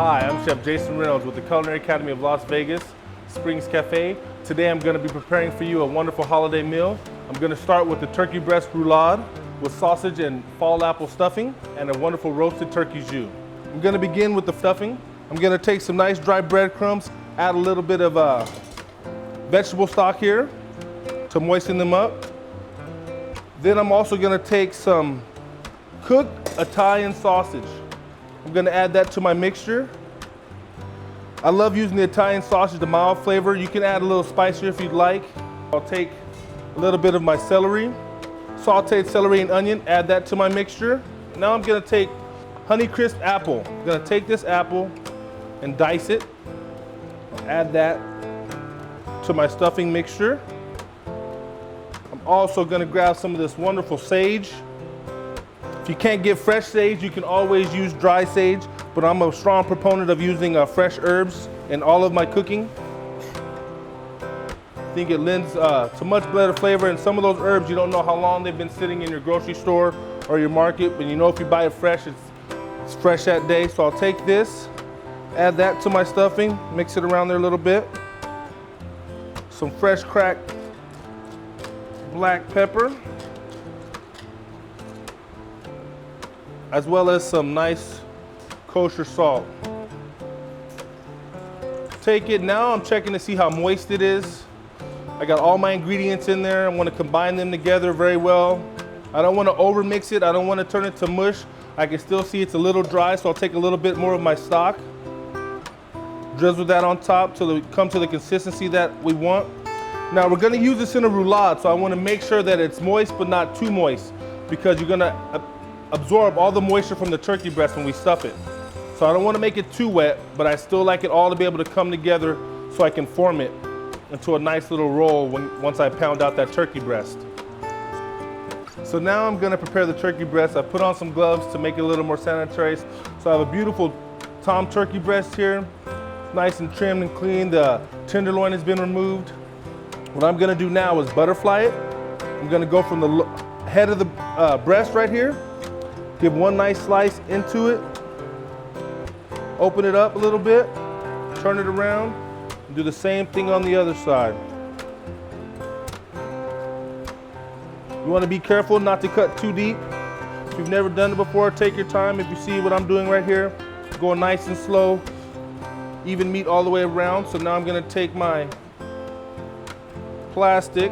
Hi, I'm Chef Jason Reynolds with the Culinary Academy of Las Vegas, Springs Cafe. Today I'm going to be preparing for you a wonderful holiday meal. I'm going to start with the turkey breast roulade with sausage and fall apple stuffing and a wonderful roasted turkey jus. I'm going to begin with the stuffing. I'm going to take some nice dry breadcrumbs, add a little bit of vegetable stock here to moisten them up. Then I'm also going to take some cooked Italian sausage. I'm going to add that to my mixture. I love using the Italian sausage, the mild flavor. You can add a little spicier if you'd like. I'll take a little bit of my celery, sauteed celery and onion, add that to my mixture. Now I'm going to take Honeycrisp apple. I'm going to take this apple and dice it. Add that to my stuffing mixture. I'm also going to grab some of this wonderful sage. If you can't get fresh sage, you can always use dry sage, but I'm a strong proponent of using fresh herbs in all of my cooking. I think it lends to much better flavor, and some of those herbs, you don't know how long they've been sitting in your grocery store or your market, but you know if you buy it fresh, it's fresh that day. So I'll take this, add that to my stuffing, mix it around there a little bit. Some fresh cracked black pepper, as well as some nice kosher salt. Take it now, I'm checking to see how moist it is. I got all my ingredients in there. I want to combine them together very well. I don't want to over mix it. I don't want to turn it to mush. I can still see it's a little dry, so I'll take a little bit more of my stock. Drizzle that on top till it comes to the consistency that we want. Now we're going to use this in a roulade, so I want to make sure that it's moist but not too moist, because you're going to absorb all the moisture from the turkey breast when we stuff it. So I don't want to make it too wet, but I still like it all to be able to come together so I can form it into a nice little roll once I pound out that turkey breast. So now I'm going to prepare the turkey breast. I put on some gloves to make it a little more sanitary. So I have a beautiful tom turkey breast here, nice and trimmed and clean. The tenderloin has been removed. What I'm going to do now is butterfly it. I'm going to go from the head of the breast right here, give one nice slice into it, open it up a little bit, turn it around, and do the same thing on the other side. You want to be careful not to cut too deep. If you've never done it before, take your time. If you see what I'm doing right here, going nice and slow, even meat all the way around. So now I'm going to take my plastic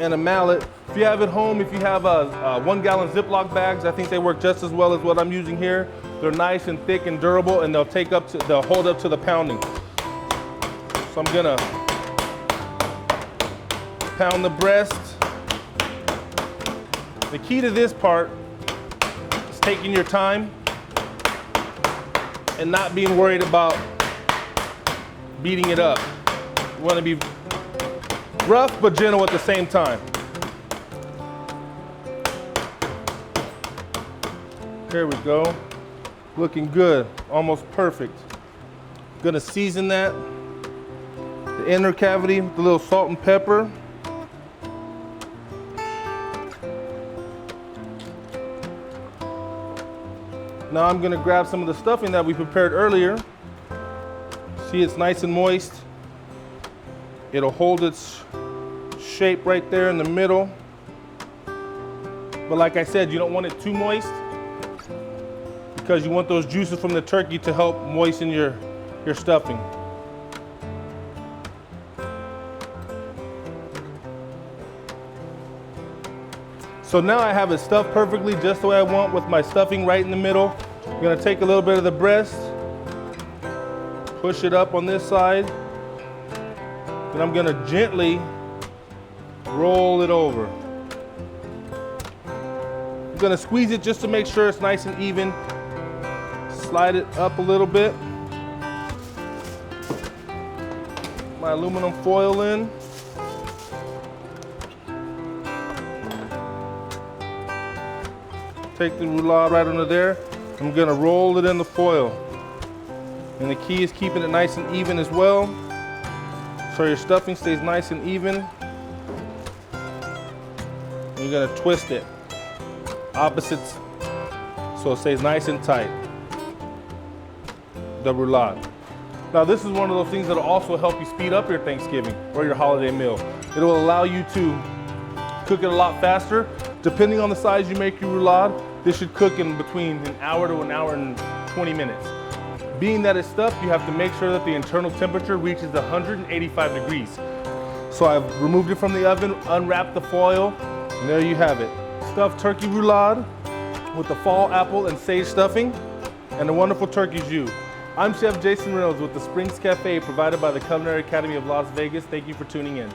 and a mallet. If you have at home, if you have 1 gallon Ziploc bags, I think they work just as well as what I'm using here. They're nice and thick and durable, and they'll hold up to the pounding. So I'm gonna pound the breast. The key to this part is taking your time and not being worried about beating it up. You want to be rough but gentle at the same time. There we go. Looking good, almost perfect. Gonna season that, the inner cavity with a little salt and pepper. Now I'm gonna grab some of the stuffing that we prepared earlier. See, it's nice and moist. It'll hold its shape right there in the middle. But like I said, you don't want it too moist, because you want those juices from the turkey to help moisten your stuffing. So now I have it stuffed perfectly just the way I want, with my stuffing right in the middle. I'm gonna take a little bit of the breast, push it up on this side, and I'm gonna gently roll it over. I'm gonna squeeze it just to make sure it's nice and even. Slide it up a little bit. My aluminum foil in. Take the roulade right under there. I'm gonna roll it in the foil. And the key is keeping it nice and even as well, so your stuffing stays nice and even. You're gonna twist it opposites so it stays nice and tight. the roulade. Now this is one of those things that'll also help you speed up your Thanksgiving or your holiday meal. It will allow you to cook it a lot faster. Depending on the size you make your roulade, this should cook in between an hour to an hour and 20 minutes. Being that it's stuffed, you have to make sure that the internal temperature reaches 185 degrees. So I've removed it from the oven, unwrapped the foil, and there you have it. Stuffed turkey roulade with the fall apple and sage stuffing and a wonderful turkey jus. I'm Chef Jason Reynolds with the Springs Cafe provided by the Culinary Academy of Las Vegas. Thank you for tuning in.